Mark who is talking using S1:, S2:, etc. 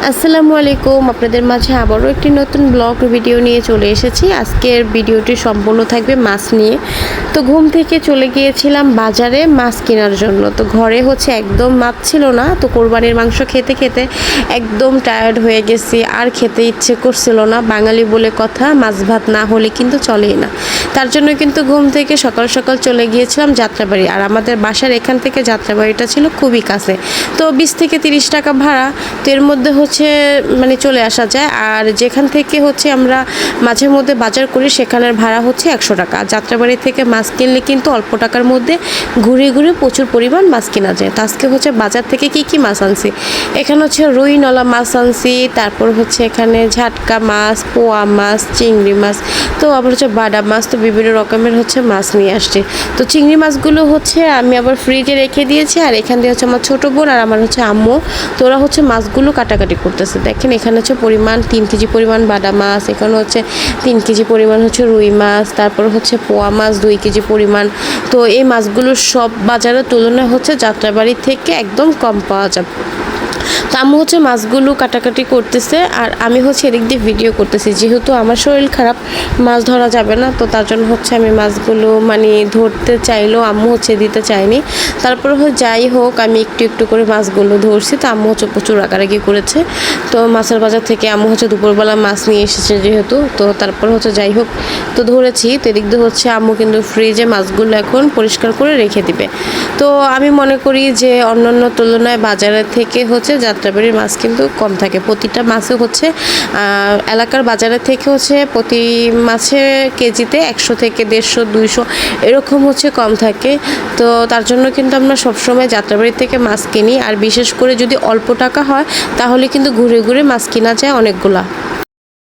S1: আসসালামু আলাইকুম, আপনাদের মাঝে আবারও একটি নতুন ব্লগ ভিডিও নিয়ে চলে এসেছি। আজকের ভিডিওটি সম্পূর্ণ থাকবে মাছ নিয়ে। তো ঘুম থেকে চলে গিয়েছিলাম বাজারে মাছ কেনার জন্য। তো ঘরে একদম মাছ ছিল না, তো কোরবানির মাংস খেতে খেতে একদম টায়ার্ড হয়ে গেছি, আর খেতে ইচ্ছে করছিল না। বাঙালি বলে কথা, মাছ ভাত না হলে কিন্তু চলেই না। তার জন্য কিন্তু ঘুম থেকে সকাল সকাল চলে গিয়েছিলাম যাত্রাবাড়ি। আর আমাদের বাসার এখান থেকে যাত্রাবাড়িটা ছিল খুবই কাছে, তো 20 থেকে 30 টাকা ভাড়া। তো এর মধ্যে মানে চলে আসা যায়। আর যেখান থেকে আমরা মাঝে মধ্যে বাজার করি সেখানের ভাড়া 100 টাকা। যাত্রাবাড়ি থেকে মাছ কিনলে কিন্তু অল্প টাকার মধ্যে ঘুরে ঘুরে প্রচুর পরিমাণ মাছ কেনা যায়। তো আজকে বাজার থেকে কি মাছ আনছি, এখানে রুই নলা মাছ আনছি, তারপর এখানে ঝাটকা মাছ, পোয়া মাছ, চিংড়ি মাছ, তো আবার বাডা মাছ, তো বিভিন্ন রকমের মাছ নিয়ে আসছে। তো চিংড়ি মাছগুলো আমি আবার ফ্রিজে রেখে দিয়েছি। আর এখান দিয়ে আমার ছোটো বোন আর আমার আম্মু, তো ওরা মাছগুলো কাটাকাটি করতেছে। দেখেন এখানে পরিমাণ 3 কেজি পরিমাণ বাডা মাছ, এখানে 3 কেজি পরিমাণ রুই মাছ, তারপর পোয়া মাছ 2 কেজি পরিমাণ। তো এই মাছগুলো সব বাজারের তুলনায় যাত্রাবাড়ি থেকে একদম কম পাওয়া যাবে। তো আম্মু মাছগুলো কাটাকাটি করতেছে, আর আমি এদিক দিয়ে ভিডিও করতেছি। যেহেতু আমার শরীর খারাপ, মাছ ধরা যাবে না, তো তার জন্য আমি মাছগুলো ধরতে চাইলেও আম্মু দিতে চায়নি। তারপর যাই হোক, আমি একটু একটু করে মাছগুলো ধরছি। তো আম্মু প্রচুর রাগারাগি করেছে। তো মাছের বাজার থেকে আম্মু দুপুরবেলা মাছ নিয়ে এসেছে যেহেতু, তো তারপর যাই হোক, তো ধরেছি। তো এদিক দিয়ে আম্মু কিন্তু ফ্রিজে মাছগুলো এখন পরিষ্কার করে রেখে দিবে। তো আমি মনে করি যে অন্যান্য তুলনায় বাজারের থেকে যাত্রাবাড়ির মাছ কিন্তু কম থাকে। প্রতিটা মাছে এলাকার বাজারের থেকে প্রতি মাছের কেজিতে 100 থেকে 150, 200 এরকম কম থাকে। তো তার জন্য কিন্তু আমরা সবসময় যাত্রাবাড়ি থেকে মাছ কিনি। আর বিশেষ করে যদি অল্প টাকা হয় তাহলে কিন্তু ঘুরে ঘুরে মাছ কেনা যায় অনেকগুলা।